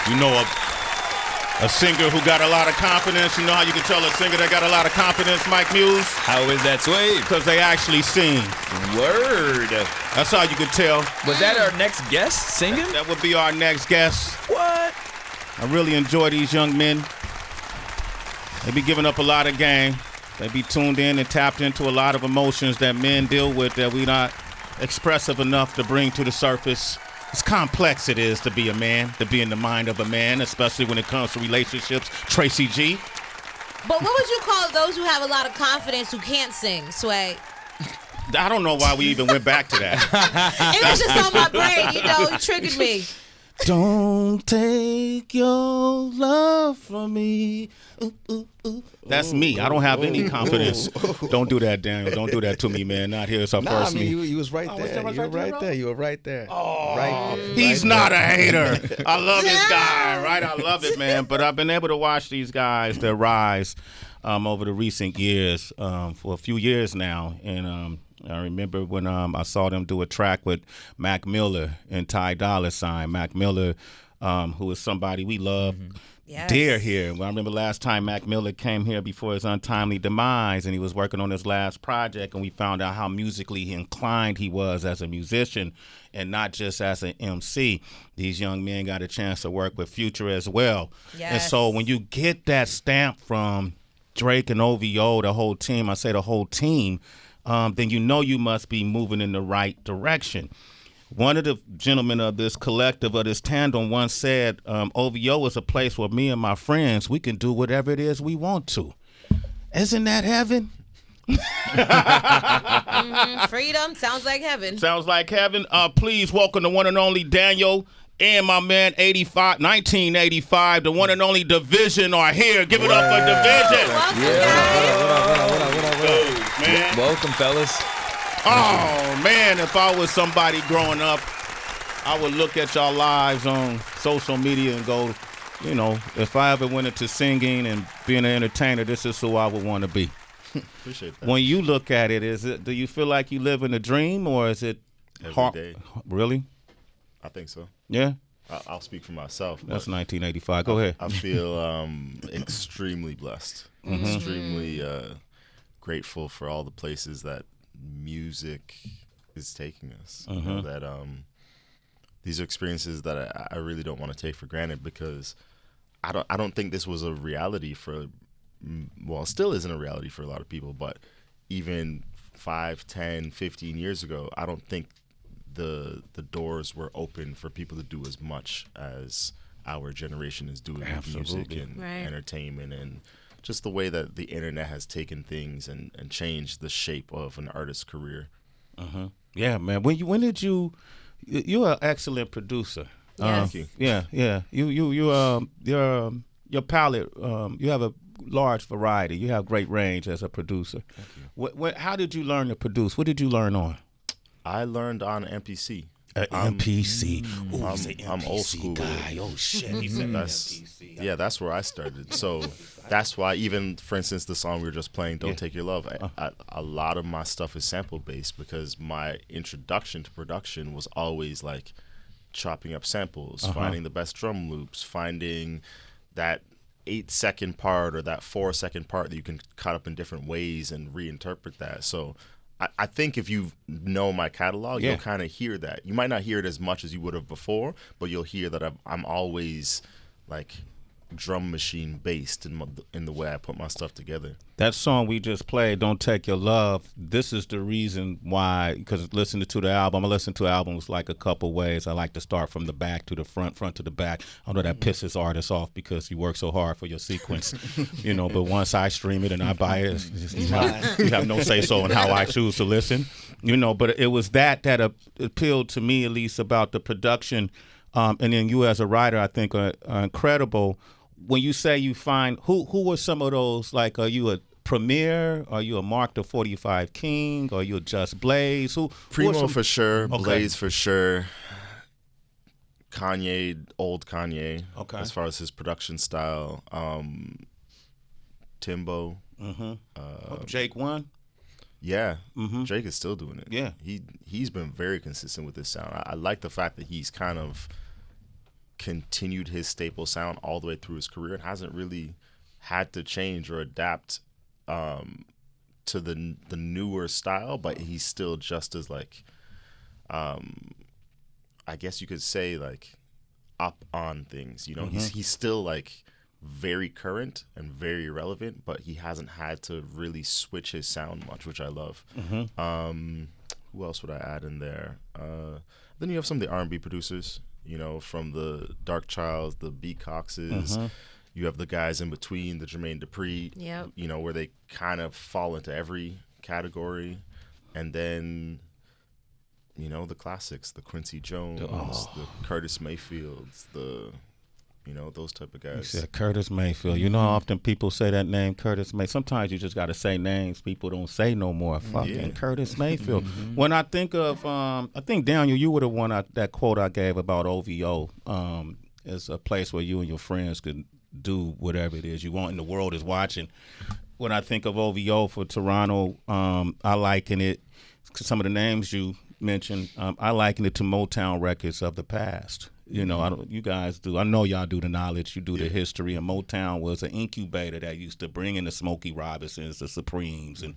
You know a singer who got a lot of confidence. You know how you can tell a singer that got a lot of confidence, Mike Muse? How is that, Sway? Because they actually sing. Word. That's how you could tell. Was that our next guest singing? That would be our next guest. What? I really enjoy these young men. They be giving up a lot of game. They be tuned in and tapped into a lot of emotions that men deal with that we not expressive enough to bring to the surface. As complex it is to be a man, to be in the mind of a man, especially when it comes to relationships. Tracy G. But what would you call those who have a lot of confidence who can't sing, Sway? I don't know why we even went back to that. It was just on my brain, you triggered me. Don't take your love from me. Ooh, ooh, ooh. That's me. I don't have any confidence. Don't do that, Daniel. Don't do that to me, man. Not here. It's our first meet. You was right there. You were right there. You were right there. Oh, right there. He's not a hater. I love this guy, right? I love it, man. But I've been able to watch these guys, their rise over the recent years, for a few years now. And I remember when I saw them do a track with Mac Miller and Ty Dolla $ign. Mac Miller, who is somebody we love dear here. I remember last time Mac Miller came here before his untimely demise, and he was working on his last project, and we found out how musically inclined he was as a musician and not just as an MC. These young men got a chance to work with Future as well. Yes. And so when you get that stamp from Drake and OVO, the whole team, I say the whole team, then you know you must be moving in the right direction. One of the gentlemen of this collective, of this tandem, once said, OVO is a place where me and my friends, we can do whatever it is we want to. Isn't that heaven? Freedom sounds like heaven. Sounds like heaven. Please welcome the one and only Daniel and my man 1985, the one and only Dvsn are here. Give it up for Dvsn. Welcome, guys. Man. Welcome, fellas. Oh, man, if I was somebody growing up, I would look at y'all lives on social media and go, if I ever went into singing and being an entertainer, this is who I would want to be. Appreciate that. When you look at it, do you feel like you live in a dream, or is it every day? Really? I think so. Yeah? I'll speak for myself. That's 1985. Go ahead. I feel extremely blessed, extremely grateful for all the places that music is taking us. You know, that these are experiences that I really don't want to take for granted, because I don't think this was a reality for, well, it still isn't a reality for a lot of people, but even 5, 10, 15 years ago, I don't think the doors were open for people to do as much as our generation is doing with music and entertainment, and just the way that the internet has taken things and changed the shape of an artist's career. Yeah, man. When did you're an excellent producer. Yes. Thank you. Yeah. Your palette, you have a large variety. You have great range as a producer. Thank you. How did you learn to produce? What did you learn on? I learned on MPC. MPC. I'm old school guy. Oh shit, he's an MPC. Yeah, that's where I started. So that's why, even for instance, the song we were just playing, "Don't Take Your Love," a lot of my stuff is sample based, because my introduction to production was always like chopping up samples, finding the best drum loops, finding that 8-second part or that 4-second part that you can cut up in different ways and reinterpret that. So I think if you know my catalog, you'll kind of hear that. You might not hear it as much as you would have before, but you'll hear that I'm always like drum machine based in the way I put my stuff together. That song we just played, "Don't Take Your Love," this is the reason why, because listening to the album, I listen to albums like a couple ways. I like to start from the back to the front to the back. I know that pisses artists off because you work so hard for your sequence, but once I stream it and I buy it, you have no say-so in how I choose to listen, but it was that appealed to me, at least, about the production. And then you as a writer, I think, are incredible. When you say you find, who were some of those, like, are you a Premier? Are you a Mark the 45 King? Are you a Just Blaze? Primo for sure, Blaze for sure, Kanye, old Kanye, as far as his production style, Timbo. Jake One? Yeah, Jake is still doing it. Yeah. He's been very consistent with his sound. I like the fact that he's kind of continued his staple sound all the way through his career and hasn't really had to change or adapt to the newer style, but he's still just as like, I guess you could say like up on things. You know, he's still like very current and very relevant, but he hasn't had to really switch his sound much, which I love. Who else would I add in there? Then you have some of the R&B producers, you know, from the Dark Childs, the B Coxes. You have the guys in between, the Jermaine Dupri, you know, where they kind of fall into every category. And then, you know, the classics, the Quincy Jones, the Curtis Mayfields, you know, those type of guys. You said Curtis Mayfield. You know how often people say that name, Curtis Mayfield? Sometimes you just got to say names people don't say no more. Fucking Curtis Mayfield. When I think of, I think, Daniel, you were the one that quote I gave about OVO. It's a place where you and your friends could do whatever it is you want and the world is watching. When I think of OVO for Toronto, I liken it, some of the names you mentioned, I liken it to Motown records of the past. You know, you guys do. I know y'all do the knowledge. You do the history. And Motown was an incubator that used to bring in the Smokey Robinsons, the Supremes, and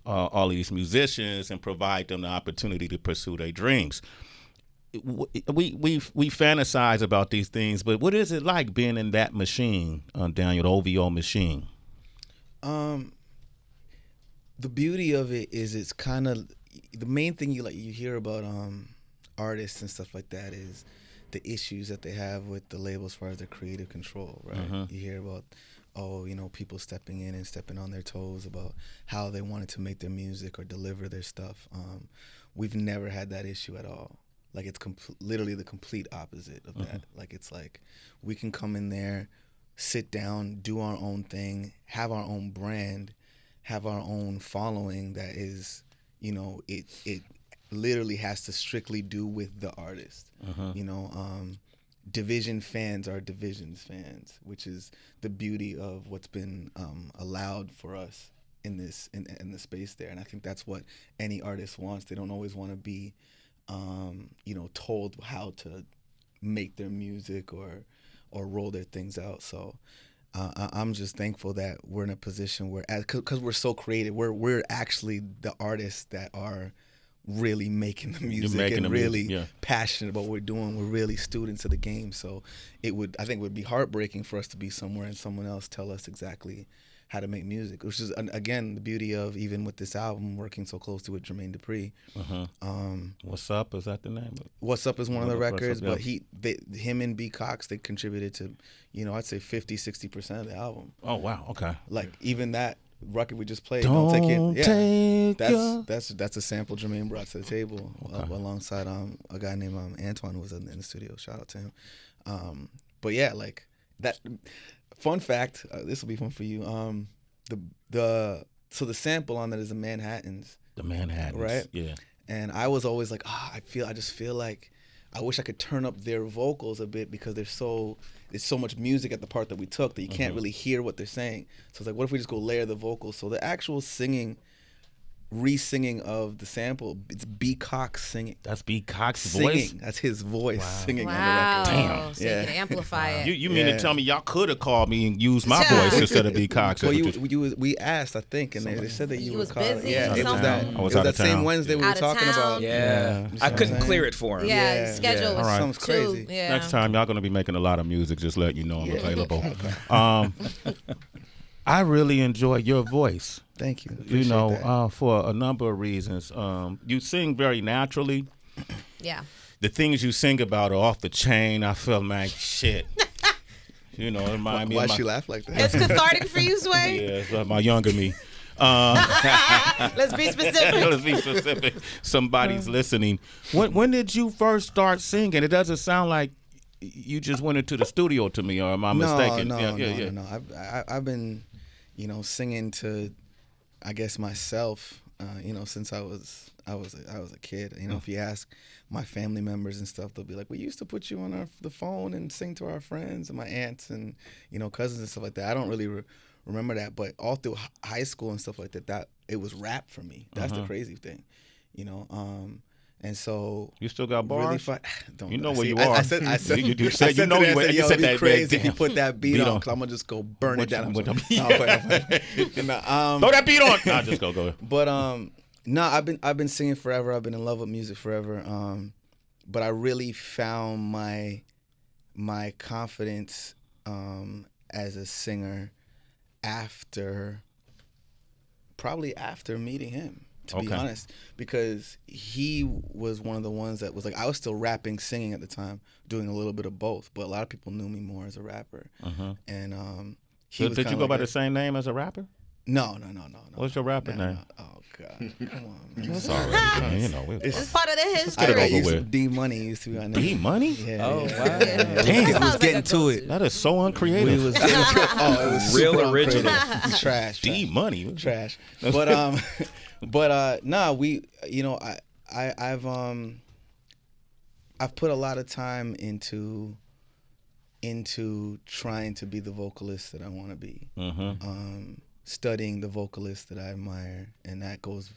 all these musicians and provide them the opportunity to pursue their dreams. We fantasize about these things, but what is it like being in that machine, Daniel, the OVO machine? The beauty of it is it's kind of the main thing you hear about artists and stuff like that is the issues that they have with the label as far as their creative control, right? You hear about, you know, people stepping in and stepping on their toes about how they wanted to make their music or deliver their stuff. We've never had that issue at all. Like, it's literally the complete opposite of that. Like, it's like we can come in there, sit down, do our own thing, have our own brand, have our own following that is, you know, it literally has to strictly do with the artist. You know, Dvsn fans are Dvsn's fans, which is the beauty of what's been allowed for us in the space there. And I think that's what any artist wants. They don't always want to be, you know, told how to make their music or roll their things out. So I'm just thankful that we're in a position where, because we're so creative, we're actually the artists that are really making the music and really passionate about what we're doing. We're really students of the game. So I think it would be heartbreaking for us to be somewhere and someone else tell us exactly how to make music, which is, again, the beauty of, even with this album, working so closely with Jermaine Dupri. What's Up, is that the name? What's Up is one of the records, but him and B Cox, they contributed to, you know, I'd say 50-60% of the album. Oh, wow, okay. Like, even that record we just played, Don't Take It. Yeah, that's a sample Jermaine brought to the table alongside a guy named Antoine, who was in the studio. Shout out to him. But yeah, like that. Fun fact, this will be fun for you. So the sample on that is the Manhattans. The Manhattans, right? Yeah. And I was always like, I just feel like I wish I could turn up their vocals a bit, because there's so much music at the part that we took that you can't really hear what they're saying. So it's like, what if we just go layer the vocals? So the actual re-singing of the sample, it's B Cox singing. That's B Cox's singing. voice? That's his voice singing on the Wow. record. Damn. So you can amplify it. You mean to tell me y'all could have called me and used my voice instead of B Cox? Well, we asked, I think, and they said that you was were calling. busy Yeah, or it was something? that. I was It was out that of same town. Wednesday we were Out of talking town? about. Yeah. You see I what I'm couldn't saying? clear it for him. Yeah, his schedule was All right. Sounds too. crazy. Yeah. Next time, y'all going to be making a lot of music, just let you know I'm available. I really enjoy your voice. Thank you. You Appreciate know, that. for a number of reasons. You sing very naturally. Yeah. The things you sing about are off the chain. I feel like shit. You know, it remind me Why of my, she laugh like that? It's cathartic for you, Sway? yeah, it's like my younger me. Let's be specific. Let's be specific. Somebody's listening. When did you first start singing? It doesn't sound like you just went into the studio to me, or am I mistaken? No. I've been, you know, singing to, I guess, myself, you know, since I was a kid. You know, if you ask my family members and stuff, they'll be like, we used to put you on the phone and sing to our friends and my aunts and, you know, cousins and stuff like that. I don't really remember that, but all through high school and stuff like that, it was rap for me. That's the crazy thing, you know. And so You still got bars? really fun. Don't You know where see, you I are. said You said you know to you them, I were- said, you yo, said it'd be that crazy if damn you put that beat beat on, on. because I'm gonna just go burn it down. What No, the- no, Throw that beat on. Nah, just go. But no, I've been singing forever. I've been in love with music forever. But I really found my confidence as a singer probably after meeting him, to be honest, because he was one of the ones that was like, I was still rapping, singing at the time, doing a little bit of both, but a lot of people knew me more as a rapper. And he was Did you kinda go by like the same name as a rapper? No. What's your rapper No. name? Oh God, come on, man. Sorry, man. You know, It's part of the history. get it I over used with. D Money used to be my name. D Money? Yeah. Oh, yeah. wow. Damn. That sounds was like getting a to go-to. it. That is so uncreative. We was getting to it. Oh, it was Real super original. uncreative. Trash. D Money. Trash. But nah, we, you know, I've put a lot of time into trying to be the vocalist that I want to be. Studying the vocalists that I admire, and that goes,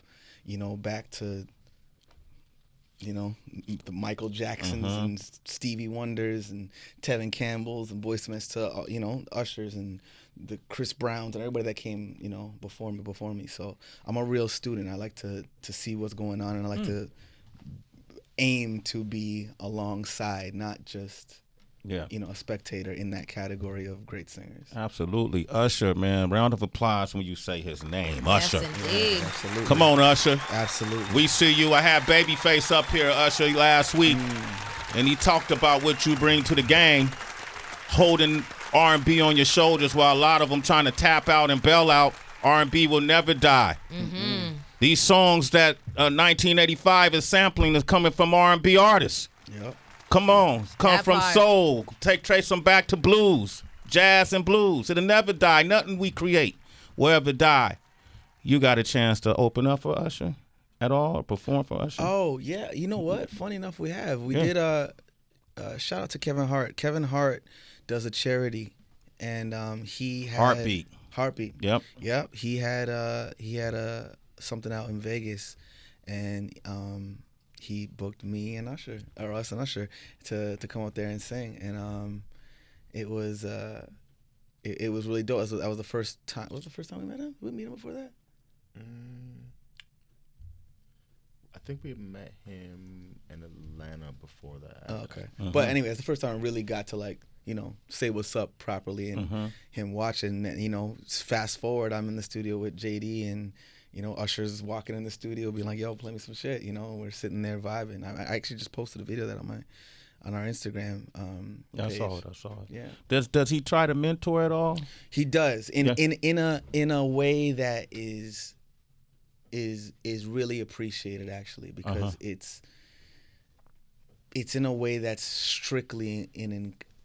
you know, back to, you know, the Michael Jacksons and Stevie Wonders and Tevin Campbells and Boyz II Men to, you know, Ushers and the Chris Browns and everybody that came, you know, before me. So I'm a real student. I like to see what's going on, and I like to aim to be alongside, not just, you know, a spectator in that category of great singers. Absolutely. Usher, man. Round of applause when you say his name. Usher. Yes, indeed. Absolutely. Come on, Usher. Absolutely. We see you. I had Babyface up here, Usher, last week, and he talked about what you bring to the game, holding R&B on your shoulders while a lot of them trying to tap out and bail out. R&B will never die. These songs that 1985 is sampling is coming from R&B artists. Yep. Come on, come That from part. soul. Trace them back to blues, jazz and blues. It'll never die. Nothing we create will ever die. You got a chance to open up for Usher at all, or perform for Usher? Oh yeah, you know what? Funny enough, we have. We did shout out to Kevin Hart. Kevin Hart does a charity, and he had Heartbeat. Yep. He had something out in Vegas, and he booked me and Usher, or us and Usher, to come out there and sing, and it was really dope. That was the first time. Was the first time we met him? Did we meet him before that? I think we met him in Atlanta before that. Oh, okay. But anyway, it's the first time I really got to, like, you know, say what's up properly, and him watching. And, you know, fast forward, I'm in the studio with JD, and, you know, Usher's walking in the studio being like, yo, play me some shit. You know, we're sitting there vibing. I actually just posted a video that on our Instagram I page. saw it. Yeah. Does he try to mentor at all? He does in a way that is really appreciated, actually, because it's in a way that's strictly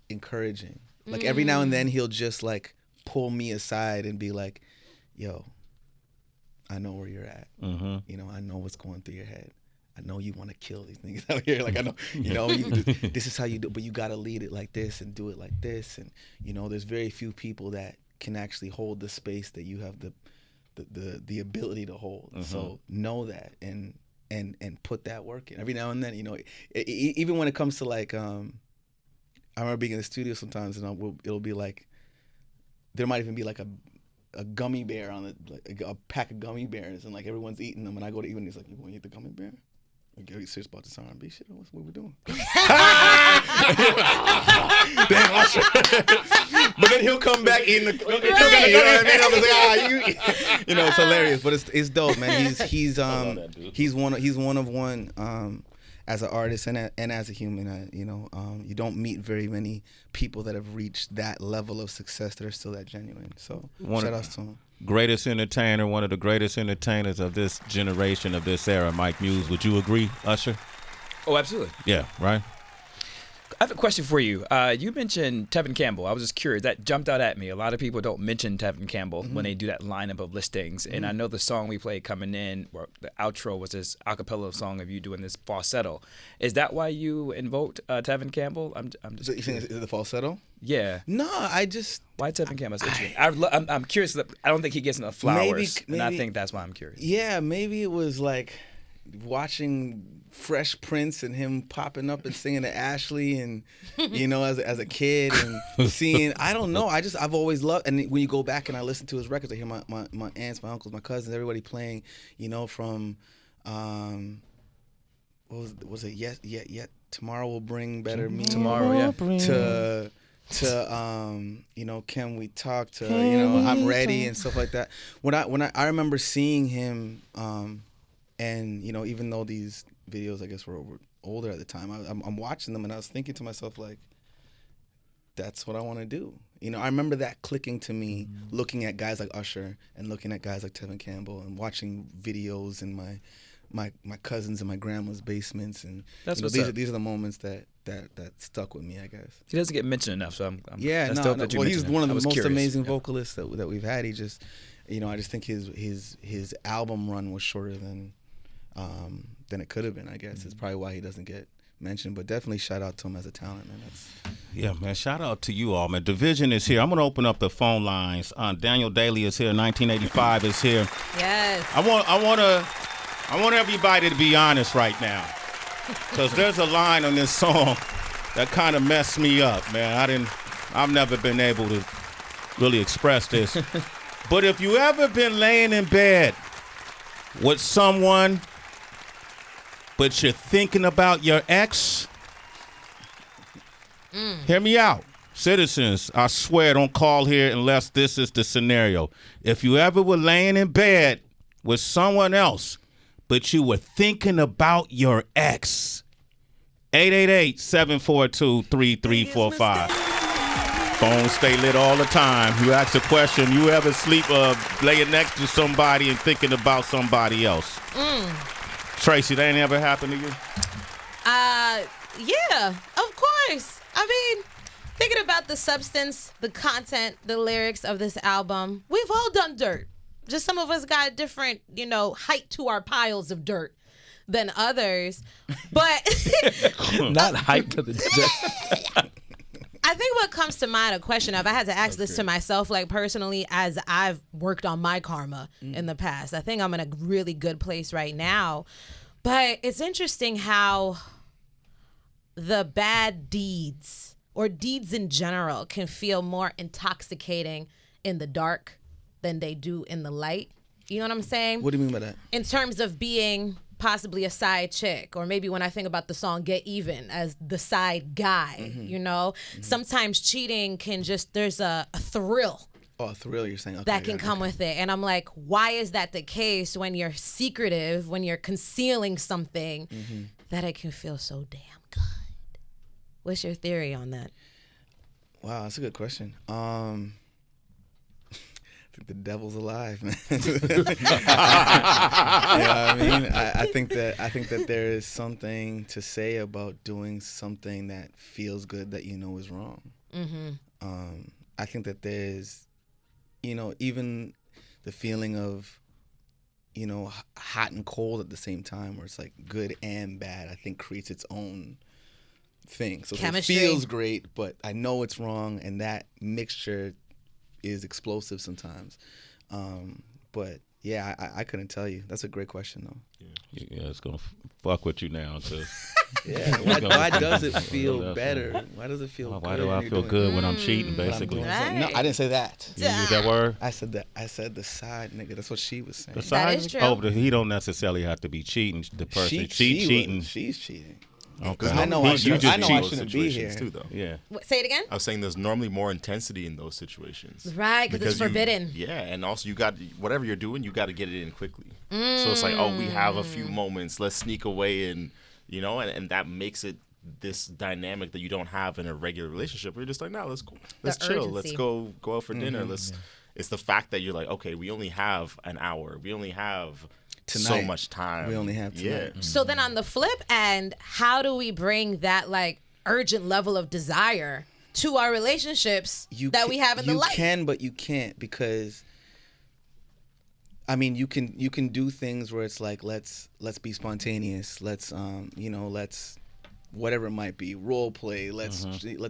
encouraging. Like every now and then he'll just like pull me aside and be like, yo, I know where you're at. You know, I know what's going through your head. I know you want to kill these niggas out here. Like, I know, you know, this is how you do, but you got to lead it like this and do it like this. And, you know, there's very few people that can actually hold the space that you have the ability to hold. So know that and put that work in. Every now and then, you know, even when it comes to like, I remember being in the studio sometimes, and it'll be like, there might even be like a gummy bear on like a pack of gummy bears, and like everyone's eating them, and I go to eat, and he's like, you want to eat the gummy bear? Like, are you serious about this R&B shit? What we doing? Damn, Usher. But then he'll come back eating the gummy. You know what I mean? I was like, you know, it's hilarious, but it's dope, man. He's one of one as an artist and as a human. You know, you don't meet very many people that have reached that level of success that are still that genuine. So shout outs to him. Greatest entertainer, one of the greatest entertainers of this generation, of this era, Mike Muse. Would you agree, Usher? Oh, absolutely. Yeah, right? I have a question for you. You mentioned Tevin Campbell. I was just curious. That jumped out at me. A lot of people don't mention Tevin Campbell when they do that lineup of listings. And I know the song we played coming in, or the outro was this a cappella song of you doing this falsetto. Is that why you invoked Tevin Campbell? I'm just So you think it's the falsetto? Yeah. No, I just Why Tevin Campbell? I'm curious. I don't think he gets enough flowers, and I think that's why I'm curious. Yeah, maybe it was like watching Fresh Prince and him popping up and singing to Ashley, and as a kid, and seeing, I don't know, I've always loved. And when you go back and I listen to his records, I hear my aunts, my uncles, my cousins, everybody playing, from what was it? Yet tomorrow will bring better me. Tomorrow, yeah. To can we talk to I'm ready and stuff like that. When I remember seeing him, and even though these videos, I guess, were older at the time, I'm watching them and I was thinking to myself, like, that's what I want to do. I remember that clicking to me, looking at guys like Usher and looking at guys like Tevin Campbell and watching videos in my cousins and my grandma's basements, and these are the moments that stuck with me, I guess. He doesn't get mentioned enough, so I'm yeah, that's no, dope no. that you Well, mentioned he's him. one of I the was most curious. amazing Yeah. vocalists that we've had. He just, I just think his album run was shorter than it could have been. I guess it's probably why he doesn't get mentioned. But definitely shout out to him as a talent, man. Yeah, man. Shout out to you all, man. Dvsn is here. I'm gonna open up the phone lines. Daniel Daly is here. 1985 is here. Yes. I want everybody to be honest right now, because there's a line on this song that kind of messed me up, man. I've never been able to really express this. But if you ever been laying in bed with someone, but you're thinking about your ex, hear me out. Citizens, I swear, don't call here unless this is the scenario. If you ever were laying in bed with someone else, but you were thinking about your ex, 888-742-3345. Phones stay lit all the time. You ask a question, you ever sleep laying next to somebody and thinking about somebody else? Tracy, that ain't ever happened to you? Yeah, of course. I mean, thinking about the substance, the content, the lyrics of this album, we've all done dirt. Just some of us got different, height to our piles of dirt than others. But Not height to the I think what comes to mind, a question of, I had to ask this to myself, like personally, as I've worked on my karma in the past. I think I'm in a really good place right now. But it's interesting how the bad deeds, or deeds in general, can feel more intoxicating in the dark than they do in the light. You know what I'm saying? What do you mean by that? In terms of being possibly a side chick, or maybe when I think about the song Get Even as the side guy, sometimes cheating can just, there's a thrill. Oh, a thrill, you're saying. Okay, That can come with it. And I'm like, why is that the case when you're secretive, when you're concealing something, that it can feel so damn good? What's your theory on that? Wow, that's a good question. I think the devil's alive, man. I think that there is something to say about doing something that feels good that is wrong. I think that there's, even the feeling of, hot and cold at the same time, where it's like good and bad, I think creates its own thing. So Chemistry. It feels great, but I know it's wrong, and that mixture is explosive sometimes. But yeah, I couldn't tell you. That's a great question, though. Yeah, it's gonna fuck with you now, too. Yeah, why does it feel better? Why does it feel good? Why do I feel good when I'm cheating, when I'm basically? doing something? No, I didn't say that. You use that word? I said that. I said the side nigga. That's what she was saying. The side? is true. Oh, but he don't necessarily have to be cheating. The person cheating. She's cheating. Okay. I know I shouldn't be here. too, though. Yeah. Say it again? I was saying there's normally more intensity in those situations. Right, because it's forbidden. Yeah, and also you got, whatever you're doing, you got to get it in quickly. So it's like, oh, we have a few moments. Let's sneak away and, and that makes it this dynamic that you don't have in a regular relationship. Where you're just like, no, let's chill. Let's urgency. go out for dinner. It's the fact that you're like, okay, we only have an hour. We only have so Tonight. much time. We only have tonight. Yeah. So then on the flip end, how do we bring that like urgent level of desire to our relationships that we have in the light? You can, but you can't, because I mean, you can do things where it's like, let's be spontaneous. Let's whatever it might be, role play. Let's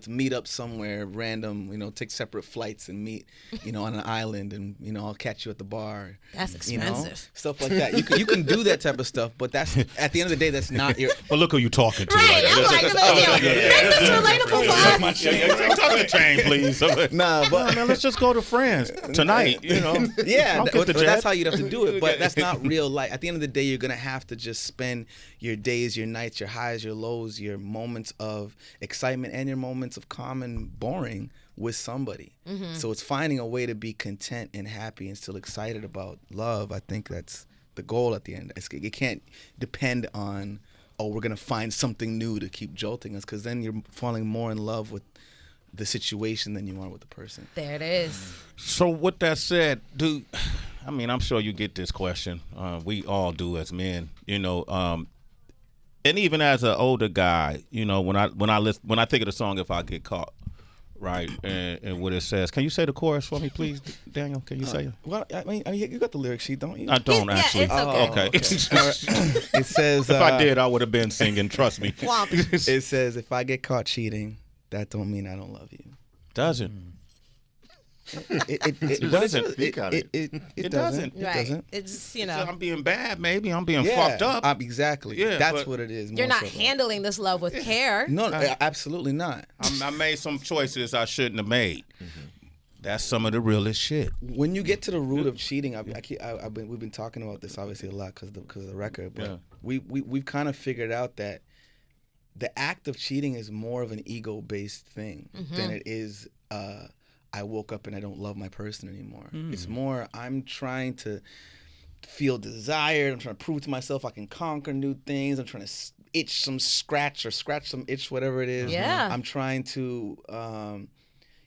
meet up somewhere random. Take separate flights and meet, on an island, and I'll catch you at the bar. That's expensive. Stuff like that. You can do that type of stuff, but that's at the end of the day, that's not your. Well, look who you talking to. Right. I'm like, make this relatable for us. Talk to Chain, please. Nah, but man, let's just go to Friends tonight. Yeah, I'll get the jet. that's how you'd have to do it. But that's not real life. At the end of the day, you're gonna have to just spend your days, your nights, your highs, your lows, your moments of excitement, and your moments of calm and boring with somebody. So it's finding a way to be content and happy and still excited about love. I think that's the goal at the end. It can't depend on, we're going to find something new to keep jolting us, because then you're falling more in love with the situation than you are with the person. There it is. So with that said, I'm sure you get this question. We all do as men, and even as an older guy, when I think of the song "If I Get Caught," right, and what it says. Can you say the chorus for me, please, Daniel? Can you say it? Well, I mean, you got the lyric sheet, don't you? I don't actually. It's okay. Okay. It says, if I did, I would have been singing. Trust me. It says, if I get caught cheating, that don't mean I don't love you. Doesn't. It doesn't. It doesn't. Right. It doesn't. It's, I'm being bad, maybe. I'm being fucked up. Exactly. Yeah, that's but what it is. You're not handling this love with care. No, absolutely not. I made some choices I shouldn't have made. That's some of the realest shit. When you get to the root of cheating, we've been talking about this obviously a lot because of the record, but we've kind of figured out that the act of cheating is more of an ego-based thing than it is. I woke up and I don't love my person anymore. It's more, I'm trying to feel desired. I'm trying to prove to myself I can conquer new things. I'm trying to scratch some itch, whatever it is. Yeah. I'm trying to,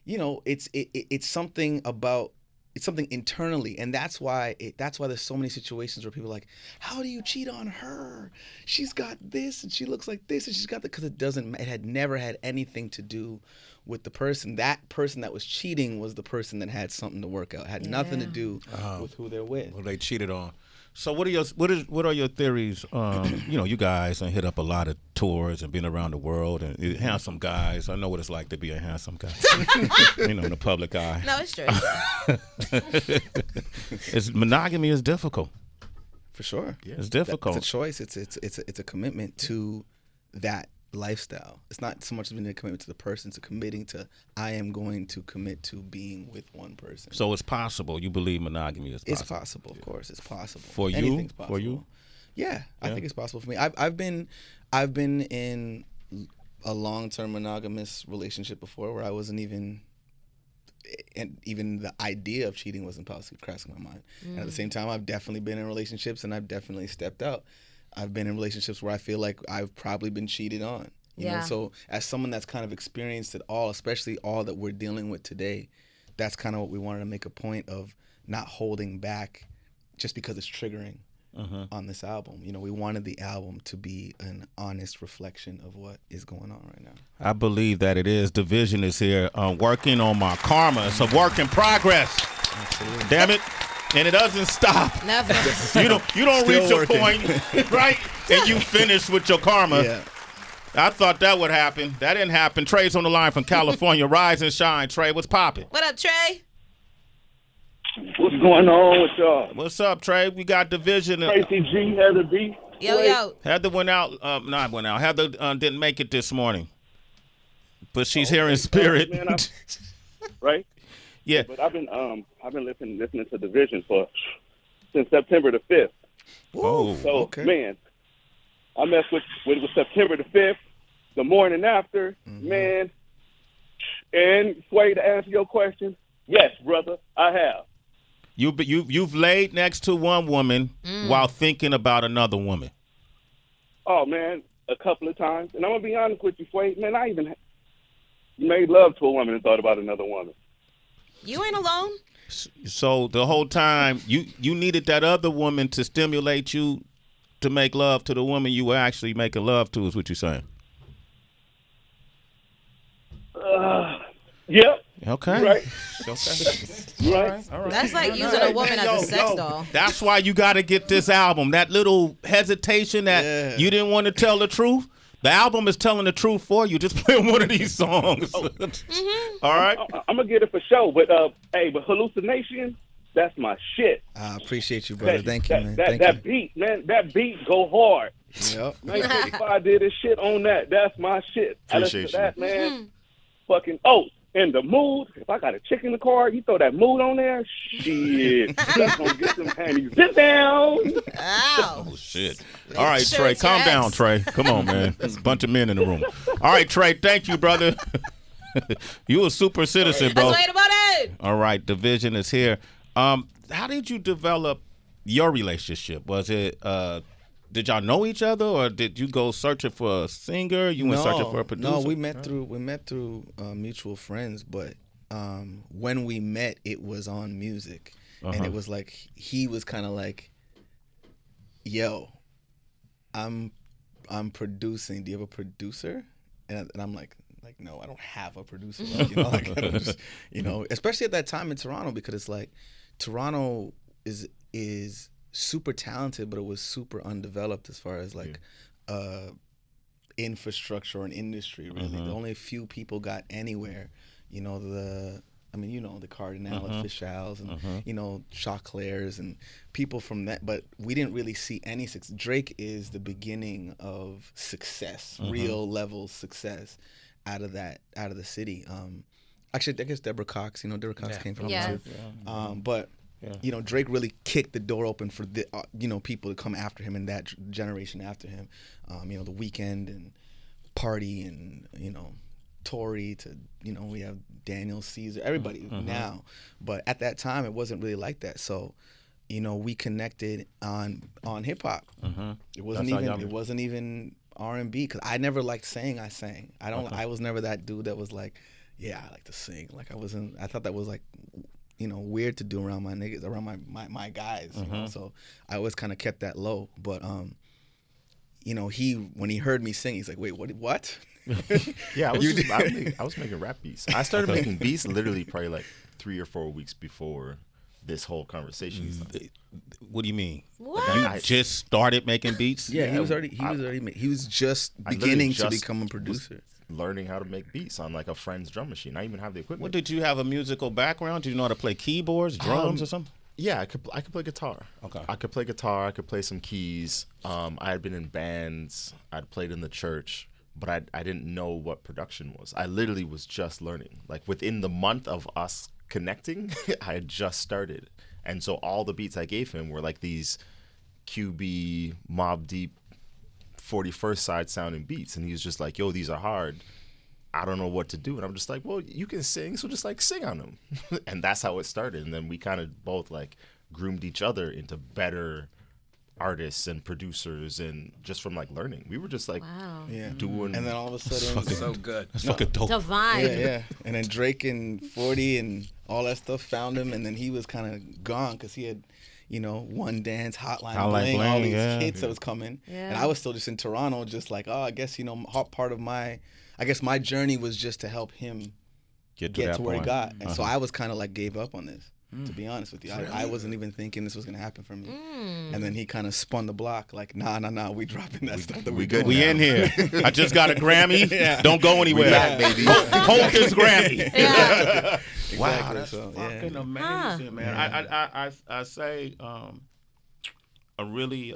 it's something about, it's something internally, and that's why there's so many situations where people are like, how do you cheat on her? She's got this and she looks like this and she's got that, because it had never had anything to do with the person. That person that was cheating was the person that had something to work out. It had nothing to do with who they're with. Well, they cheated on. So what are your theories? You guys hit up a lot of tours and been around the world, and handsome guys. I know what it's like to be a handsome guy. In the public eye. No, it's true. Monogamy is difficult. For sure. Yeah. It's difficult. It's a choice. It's a commitment to that lifestyle. It's not so much being a commitment to the person. It's a committing to, I am going to commit to being with one person. So it's possible. You believe monogamy is possible? It's possible, of course. It's possible. For you? Anything's possible. For you? Yeah, I think it's possible for me. I've been in a long-term monogamous relationship before where I wasn't even the idea of cheating wasn't possibly crossing my mind. And at the same time, I've definitely been in relationships and I've definitely stepped out. I've been in relationships where I feel like I've probably been cheated on. You know? So as someone that's kind of experienced it all, especially all that we're dealing with today, that's kind of what we wanted to make a point of, not holding back just because it's triggering on this album. We wanted the album to be an honest reflection of what is going on right now. I believe that it is. Dvsn is here working on my karma. It's a work in progress. Absolutely. Damn it. And it doesn't stop. Never. You don't reach a point, right? And you finish with your karma. Yeah. I thought that would happen. That didn't happen. Trey's on the line from California. Rise and shine. Trey, what's popping? What up, Trey? What's going on with y'all? What's up, Trey? We got Dvsn. Tracy G, Heather B. Yo. Heather went out. Heather didn't make it this morning. But she's here in spirit. Man, right? Yeah. But I've been listening to Dvsn since September the 5th. Oh, so okay. Man, I messed with September the 5th, the morning after, man. And Sway, to answer your question, yes, brother, I have. You've laid next to one woman while thinking about another woman. Oh man, a couple of times. And I'm gonna be honest with you, Sway, man, I even made love to a woman and thought about another woman. You ain't alone. So the whole time you needed that other woman to stimulate you to make love to the woman you were actually making love to, is what you're saying? Yep. Okay. Right. Okay. Right. All right. That's like using a woman as a sex doll. That's why you got to get this album. That little hesitation that you didn't want to tell the truth, The album is telling the truth for you. Just play one of these songs. All right. I'm gonna get it for sure. But but Hallucination, that's my shit. I appreciate you, brother. Thank you, man. That beat, man. That beat go hard. Yep. 1955 did this shit on that. That's my shit. Appreciate I listen to that, man. Fucking in the mood. If I got a chick in the car, you throw that mood on there. Shit, that's gonna get them panties. Sit down. Ow. Oh shit! All right, Trey, calm down, Trey. Come on, man. There's a bunch of men in the room. All right, Trey, thank you, brother. You a super citizen, bro. Let's wait about it. All right, Dvsn is here. How did you develop your relationship? Was it did y'all know each other, or did you go searching for a singer? You went searching for a producer? No, we met through mutual friends. But when we met, it was on music, and it was like he was kind of like, "Yo, I'm producing. Do you have a producer?" And I'm like, no, I don't have a producer. Like, I don't just, especially at that time in Toronto, because it's like Toronto is super talented, but it was super undeveloped as far as like infrastructure and industry. Really, the only few people got anywhere. The Cardinal Officials and Choclairs and people from that, but we didn't really see any success. Drake is the beginning of success, real level success out of the city. Actually, I guess Deborah Cox. Deborah Cox came from there too. But Drake really kicked the door open for the people to come after him and that generation after him. The Weeknd and Party and Torey to we have Daniel Caesar, everybody now. But at that time, it wasn't really like that. So we connected on hip hop. It wasn't even R&B, because I never liked saying I sang. I was never that dude that was like, yeah, I like to sing. Like I thought that was like weird to do around my niggas, around my guys. So I always kind of kept that low. But when he heard me sing, he's like, wait, what? Yeah, I was making rap beats. I started making beats literally probably like 3 or 4 weeks before this whole conversation. What do you mean? What? You just started making beats? Yeah, he was just beginning to become a producer. Learning how to make beats on like a friend's drum machine. I even have the equipment. What, did you have a musical background? Did you know how to play keyboards, drums, or something? Yeah, I could play guitar. Okay. I could play guitar. I could play some keys. I had been in bands. I'd played in the church, but I didn't know what production was. I literally was just learning. Like within the month of us connecting, I had just started, and so all the beats I gave him were like these QB, Mobb Deep, 41st side sounding beats, and he was just like, yo, these are hard. I don't know what to do. And I'm just like, well, you can sing, so just like sing on them. And that's how it started. And then we kind of both like groomed each other into better artists and producers, and just from like learning. We were just like doing. And then all of a sudden, So good. That's fucking dope. Divine. Yeah. And then Drake and 40 and all that stuff found him, and then he was kind of gone because he had, One Dance, Hotline Bling, all these hits that was coming. Yeah. And I was still just in Toronto, just like, I guess, part of my journey was just to help him get to where he got. And so I was kind of like gave up on this, to be honest with you. I wasn't even thinking this was going to happen for me. And then he kind of spun the block like, nah, we dropping that stuff that we good. We in here. I just got a Grammy. Don't go anywhere. We back, baby. Hold this Grammy. Yeah. Wow, that's So, fucking amazing, man. I say I really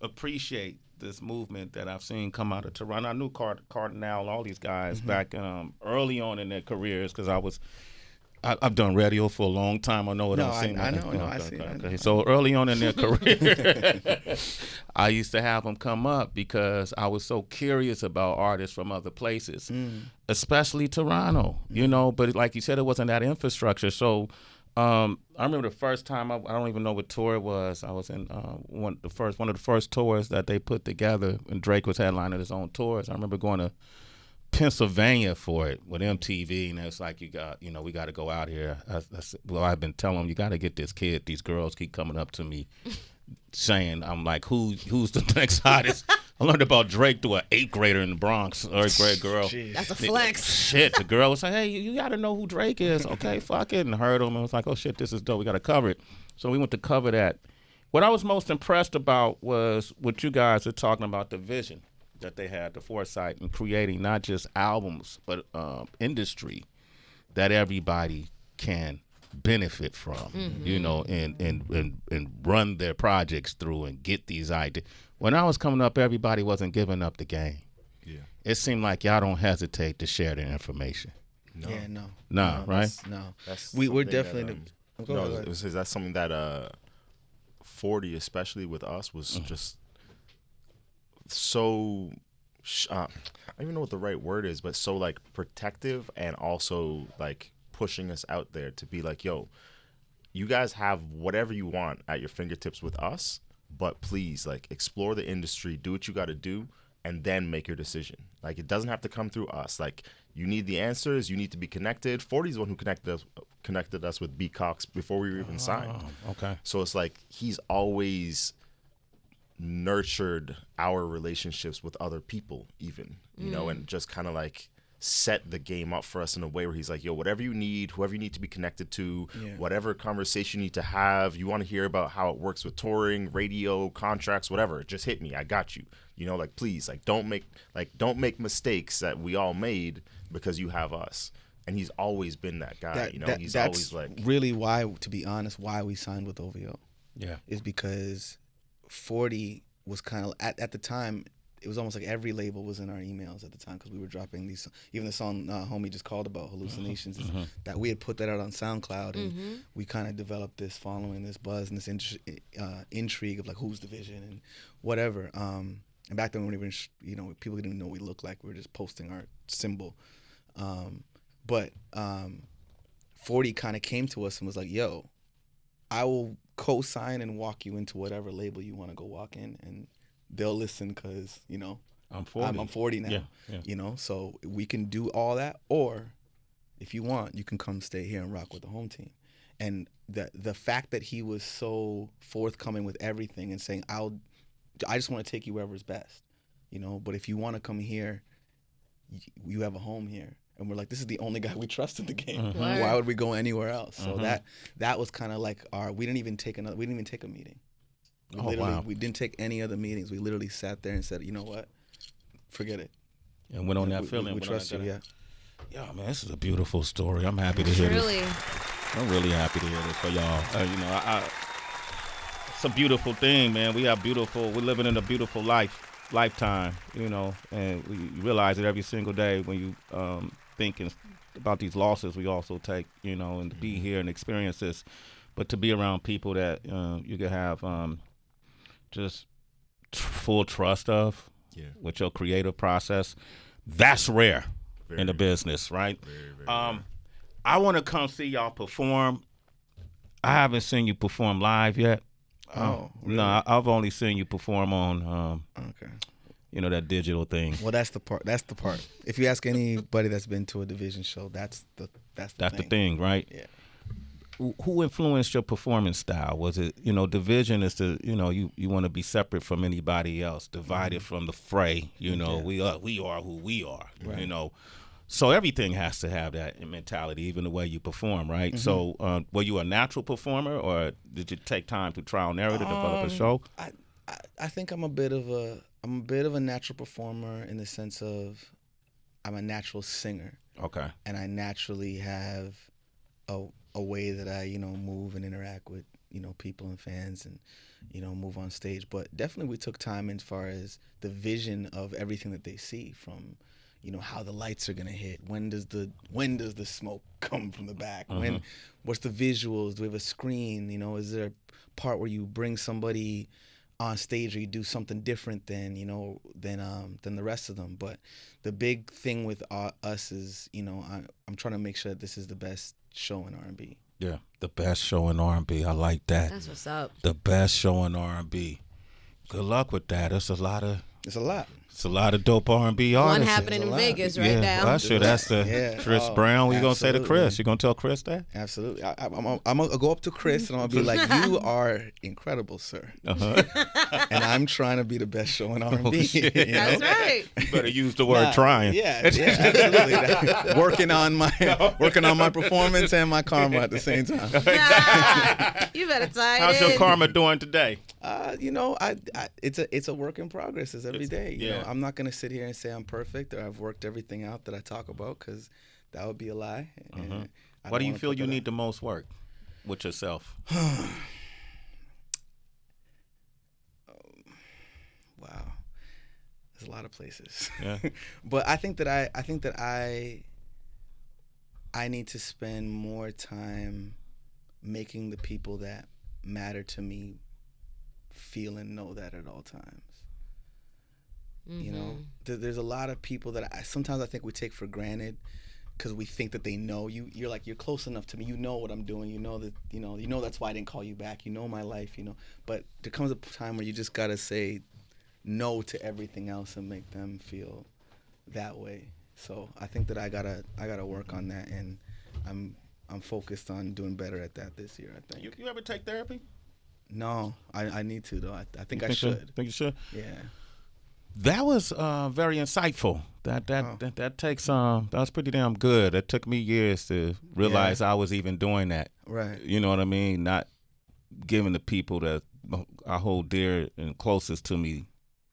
appreciate this movement that I've seen come out of Toronto. I knew Cardinal, all these guys back early on in their careers, because I've done radio for a long time. I know what I'm saying. I know. I see. Okay. So early on in their career, I used to have them come up because I was so curious about artists from other places, especially Toronto. But like you said, it wasn't that infrastructure. So I remember the first time, I don't even know what tour it was. I was in one of the first tours that they put together, and Drake was headlining his own tours. I remember going to Pennsylvania for it with MTV, and it's like, we got to go out here. I've been telling them, you got to get this kid. These girls keep coming up to me saying, I'm like, who's the next hottest? I learned about Drake through an 8th grader in the Bronx, 8th grade girl. Jeez. That's a flex. Shit, the girl was saying, hey, you got to know who Drake is. Okay, fuck it, and heard him, and was like, oh shit, this is dope. We got to cover it. So we went to cover that. What I was most impressed about was what you guys are talking about, the vision. that they had the foresight in creating not just albums but industry that everybody can benefit from, you know, and run their projects through and get these ideas. When I was coming up, everybody wasn't giving up the game. Yeah. It seemed like y'all don't hesitate to share the information. No. Yeah, no. No, right? No. That's We're something definitely that, go ahead. that's something that 40, especially with us, was just so I don't even know what the right word is, but so like protective and also like pushing us out there to be like, yo, you guys have whatever you want at your fingertips with us, but please like explore the industry, do what you got to do, and then make your decision. Like, it doesn't have to come through us. Like, you need the answers, you need to be connected. 40's the one who connected us with B Cox before we were even signed. Okay. So it's like he's always nurtured our relationships with other people, even, you know, and just kind of like set the game up for us in a way where he's like, yo, whatever you need, whoever you need to be connected to, whatever conversation you need to have, you want to hear about how it works with touring, radio, contracts, whatever, just hit me. I got you. You know, like, please, like, don't make mistakes that we all made because you have us. And he's always been that guy, you know. He's always like, really why, to be honest, why we signed with OVO. Yeah. Is because 40 was kind of at the time. It was almost like every label was in our emails at the time because we were dropping these. Even the song Homie just called about hallucinations, that we had put that out on SoundCloud, and we kind of developed this following, this buzz, and this intrigue of like who's Dvsn and whatever. And back then, when we were, you know, people didn't even know what we looked like. We were just posting our symbol. But 40 kind of came to us and was like, "Yo, I will co-sign and walk you into whatever label you want to go walk in, and they'll listen because, you know, I'm 40. I'm 40 now, yeah. you know, so we can do all that, or if you want, you can come stay here and rock with the home team." And the fact that he was so forthcoming with everything and saying, I just want to take you wherever's best, you know, but if you want to come here, you have a home here. And we're like, this is the only guy we trust in the game. Why would we go anywhere else? So that was kind of like we didn't even take a meeting. We didn't take any other meetings. We literally sat there and said, you know what, forget it. And went on that feeling. We trust you, yeah. Yeah, man, this is a beautiful story. I'm happy to hear this. I'm really happy to hear this for y'all. You know, it's a beautiful thing, man. We're living in a beautiful lifetime, you know, and we realize it every single day when you thinking about these losses we also take, you know, and to be here and experience this, but to be around people that you can have just full trust of with your creative process, that's rare in the business, right? Very rare. I want to come see y'all perform. I haven't seen you perform live yet. Oh, really? No, I've only seen you perform on okay. You know, that digital thing. Well, that's the part. If you ask anybody that's been to a Dvsn show, that's the thing, right? Yeah. Who influenced your performance style? Was it, you know, Dvsn is you want to be separate from anybody else, divided from the fray. You know, we are who we are. Right. You know, so everything has to have that mentality, even the way you perform, right? So, were you a natural performer, or did you take time to trial and error to develop a show? I think I'm a bit of a natural performer in the sense of I'm a natural singer. Okay. And I naturally have a way that I, you know, move and interact with, you know, people and fans and, you know, move on stage. But definitely we took time as far as the vision of everything that they see, from, you know, how the lights are gonna hit, when does the smoke come from the back, what's the visuals, do we have a screen, you know, is there a part where you bring somebody on stage or you do something different than, you know, than the rest of them. But the big thing with us is, you know, I'm trying to make sure that this is the best show in R&B. Yeah, the best show in R&B. I like that. That's what's up. The best show in R&B. Good luck with that. It's a lot of dope R&B artists. One happening in Vegas right now. Usher, that's the Chris Brown. What you gonna say to Chris? You gonna tell Chris that? Absolutely. I'm gonna go up to Chris and I'm gonna be like, "You are incredible, sir." And I'm trying to be the best show in R&B. You know? That's right. You better use the word trying. Yeah, absolutely. working on my performance and my karma at the same time. You better tie it How's in. your karma doing today? It's a work in progress. It's every day. You know, I'm not gonna sit here and say I'm perfect or I've worked everything out that I talk about, because that would be a lie. And What do you feel you need the most work with yourself? Wow, there's a lot of places. Yeah. But I think that I need to spend more time making the people that matter to me feel and know that at all times. You know, there's a lot of people that sometimes I think we take for granted, because we think that they know you. You're like, you're close enough to me. You know what I'm doing. You know that. You know that's why I didn't call you back. You know my life. You know. But there comes a time where you just gotta say no to everything else and make them feel that way. So I think that I gotta work on that, and I'm focused on doing better at that this year, I think. You ever take therapy? No, I need to though. I think I should. Think you should? Yeah. That was very insightful. That takes that was pretty damn good. It took me years to realize I was even doing that. Right. You know what I mean? Not giving the people that I hold dear and closest to me,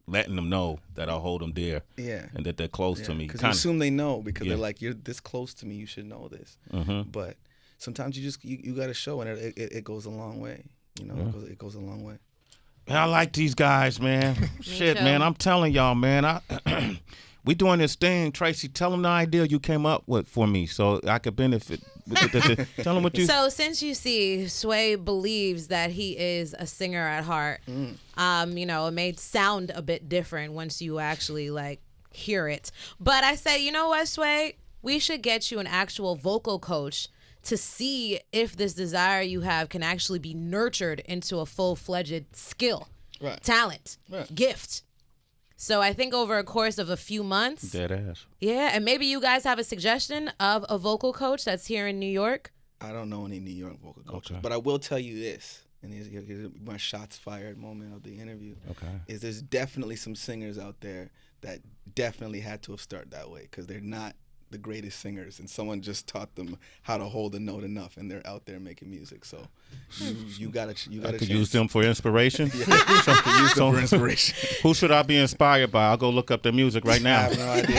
letting them know that I hold them dear. Yeah. And that they're close to me. Because you assume they know, because they're like, you're this close to me, you should know this. But sometimes you got to show, and it goes a long way. You know, it goes a long way. I like these guys, man. Shit, too. man. I'm telling y'all, man. We doing this thing. Tracy, tell them the idea you came up with for me, so I could benefit. Tell them what you. So since you see, Sway believes that he is a singer at heart. You know, it may sound a bit different once you actually like hear it. But I say, you know what, Sway? We should get you an actual vocal coach to see if this desire you have can actually be nurtured into a full-fledged skill, talent, gift. So I think over a course of a few months. Dead ass. Yeah, and maybe you guys have a suggestion of a vocal coach that's here in New York. I don't know any New York vocal coaches, but I will tell you this, and here's my shots fired moment of the interview. Is there's definitely some singers out there that definitely had to have started that way, because they're not the greatest singers, and someone just taught them how to hold a note enough, and they're out there making music. So you gotta use them for inspiration. Use them for inspiration. Who should I be inspired by? I'll go look up their music right now. I have no idea.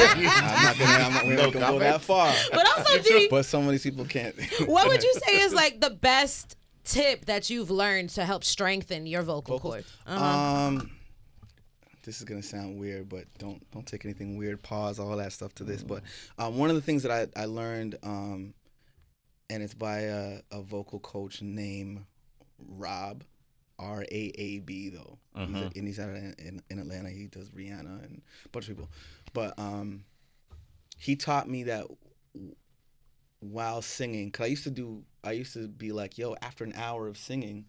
We're not gonna go that far. But also, D, but some of these people can't. what would you say is like the best tip that you've learned to help strengthen your vocal cords? This is gonna sound weird, but don't take anything weird. Pause all that stuff to this. But one of the things that I learned, and it's by a vocal coach named Rob, R-A-A-B though, he's out in Atlanta. He does Rihanna and a bunch of people. But he taught me that while singing, cause I used to be like, yo, after an hour of singing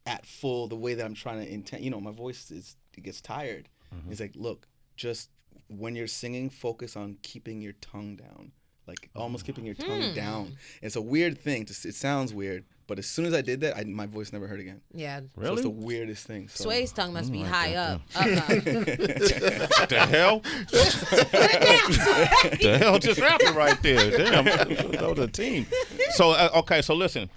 at full, the way that I'm trying to intend, you know, my voice it gets tired. He's like, look, just when you're singing, focus on keeping your tongue down, like almost keeping your tongue down. It's a weird thing. It sounds weird, but as soon as I did that, my voice never hurt again. Yeah. Really? So it's the weirdest thing. So. Sway's tongue must be high up. The hell? The hell just happened right there? Damn, that was a team. So okay, so listen.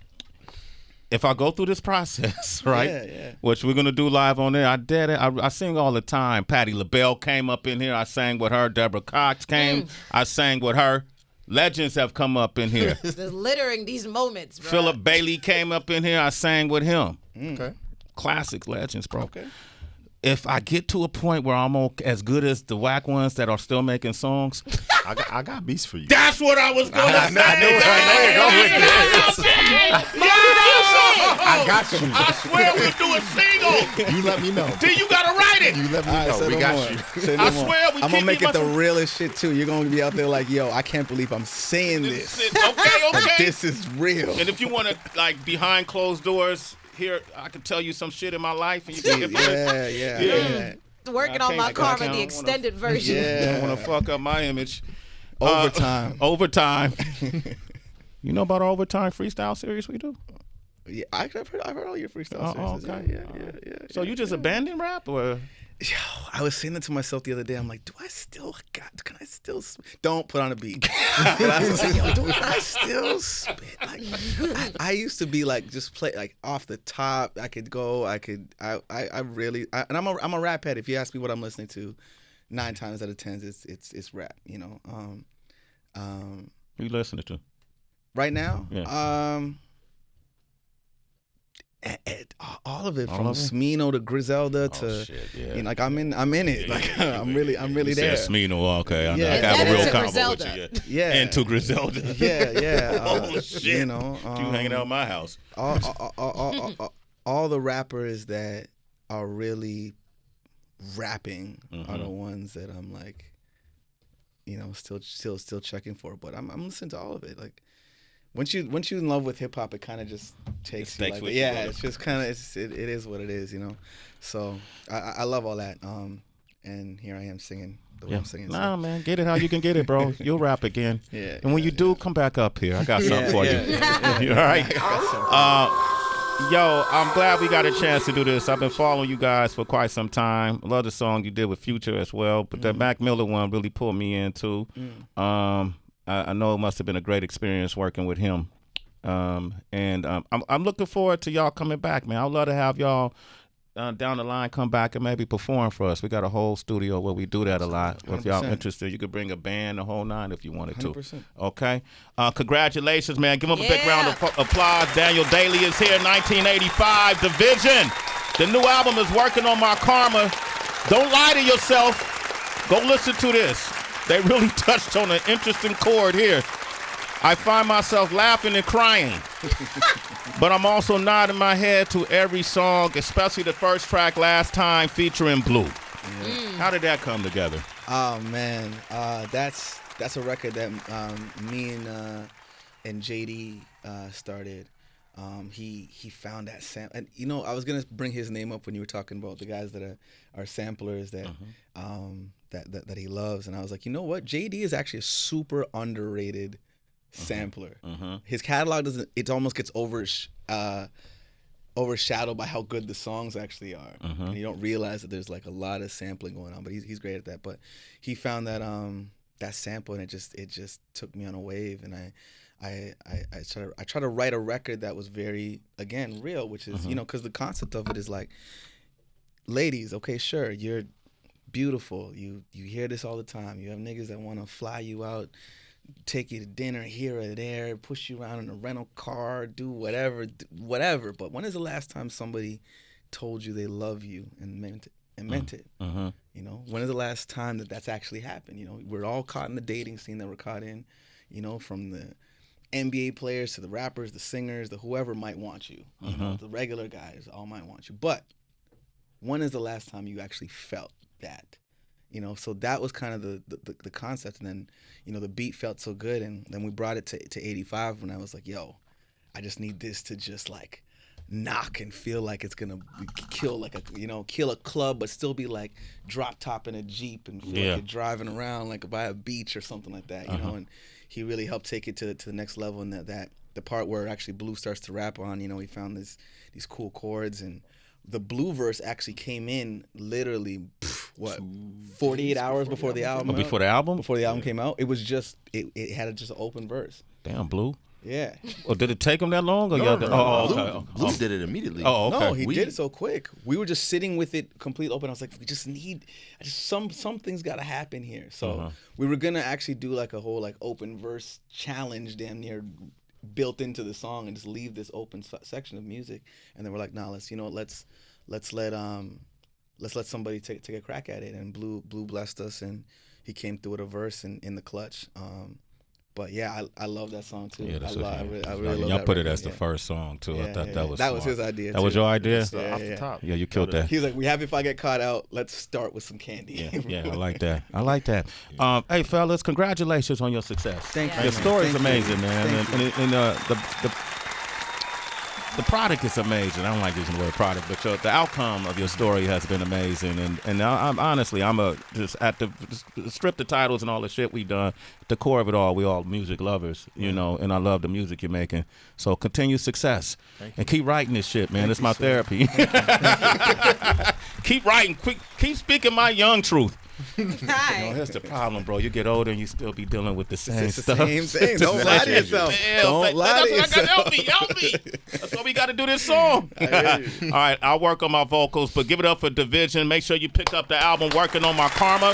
If I go through this process, right, which we're going to do live on there, I did it. I sing all the time. Patti LaBelle came up in here. I sang with her. Deborah Cox came. I sang with her. Legends have come up in here. Just littering these moments, bro. Philip Bailey came up in here. I sang with him. Okay. Classic legends, bro. Okay. If I get to a point where I'm as good as the whack ones that are still making songs, I got beats for you. that's what I was going to say. I got you. I swear we'll do a single. You let me know. D, you got to write it. You let me know. We got you. I swear we I'm gonna make it the my... realest shit too. You're gonna be out there like, yo, I can't believe I'm saying this. Okay. This is real. And if you want to, like, behind closed doors, here, I can tell you some shit in my life, and you can get Yeah. Working on my karma, the extended version. You don't want to fuck up my image. Overtime. Overtime. You know about our overtime freestyle series we do? Yeah, I've heard all your freestyle series. Okay. Yeah. So you just abandoned rap, or? Yo, I was saying that to myself the other day. I'm like, can I don't put on a beat. And I was like, yo, do I still spit? Like, I used to be like, just play like off the top. I could go. I really. And I'm a rap head. If you ask me what I'm listening to, 9 times out of 10, it's rap. You know. Who you listening to right now? Yeah. All of it, from Smino to Griselda to, you know, like I'm in it. Like I'm really you there. Said Smino, okay. I Yeah. have a real combo Griselda. with you. Yeah. Into Griselda. Yeah. Oh shit. You know, you hanging out at my house. All the rappers that are really rapping are the ones that I'm like, you know, still checking for. But I'm listening to all of it. Like once you're in love with hip hop, it kind of just takes you. Like, it's just kind of it is what it is, you know. So I love all that. And here I am singing. The way I'm singing. Nah, man, get it how you can get it, bro. You'll rap again. Yeah. And when you do, come back up here. I got something for you. You all right? Yo, I'm glad we got a chance to do this. I've been following you guys for quite some time. I love the song you did with Future as well, but that Mac Miller one really pulled me in too. I know it must have been a great experience working with him. And I'm looking forward to y'all coming back, man. I'd love to have y'all down the line come back and maybe perform for us. We got a whole studio where we do that a lot. 100%. If y'all interested, you could bring a band, the whole 9 if you wanted to. 100%. Okay? Congratulations, man. Give him a big round of applause. Daniel Daly is here, 1985, Dvsn. The new album is Working on My Karma. Don't lie to yourself. Go listen to this. They really touched on an interesting chord here. I find myself laughing and crying. But I'm also nodding my head to every song, especially the first track, Last Time, featuring Blue. Yeah. How did that come together? Oh man, that's a record that me and JD started. He found that sample, and you know I was gonna bring his name up when you were talking about the guys that are samplers that that he loves, and I was like, you know what, JD is actually a super underrated sampler. His catalog doesn't. It almost gets overshadowed by how good the songs actually are, and you don't realize that there's like a lot of sampling going on. But he's great at that. But he found that that sample, and it just took me on a wave, and I try to write a record that was very, again, real, which is you know, because the concept of it is like, ladies, okay, sure, you're beautiful, you hear this all the time. You have niggas that want to fly you out, take you to dinner here or there, push you around in a rental car, do whatever. But when is the last time somebody told you they love you and meant it? You know, when is the last time that's actually happened? You know, we're all caught in the dating scene that we're caught in. You know, from the NBA players to the rappers, the singers, the whoever might want you. You know, the regular guys all might want you. But when is the last time you actually felt that? You know, so that was kind of the concept. And then, you know, the beat felt so good. And then we brought it to 85 when I was like, yo, I just need this to just like knock and feel like it's going to kill a club, but still be like drop top in a Jeep and feel like you're driving around like by a beach or something like that, you know. And he really helped take it to the next level. And that the part where actually Blue starts to rap on, you know, he found these cool chords, and the Blue verse actually came in literally 48 hours before the album. Before the album? Before the album came out. It was just it had just an open verse. Damn, Blue. Yeah. Or did it take him that long? Or No. Blue did it immediately. Oh, okay. No, he did it so quick. We were just sitting with it complete open. I was like, we just need something's got to happen here. So we were gonna actually do like a whole like open verse challenge, damn near built into the song, and just leave this open section of music. And then we're like, nah, let's let somebody take a crack at it. And Blue blessed us, and he came through with a verse in the clutch. But yeah, I love that song too. Yeah, I really love y'all that put record, it as the first song too. Yeah, I thought yeah, that was his idea. That was your idea? Off the top. Yeah, you killed that. He was like, "We happy if I get caught out. Let's start with some candy." Yeah, I like that. I like that. Hey, fellas, congratulations on your success. Thank you. Your story's Thank amazing, you. man. Thank And the product is amazing. I don't like using the word product, but the outcome of your story has been amazing. And I'm honestly, just strip the titles and all the shit we've done. The core of it all, we all music lovers, you know, and I love the music you're making. So continue success and keep writing this shit, man. It's my therapy. Keep writing. Keep speaking my young truth. Hi. Here's the problem, bro. You get older and you still be dealing with the same It's the stuff. same thing. Don't lie to yourself. Don't lie to yourself. Help me. That's why we got to do this song. All right, I'll work on my vocals, but give it up for Dvsn. Make sure you pick up the album, Working on My Karma.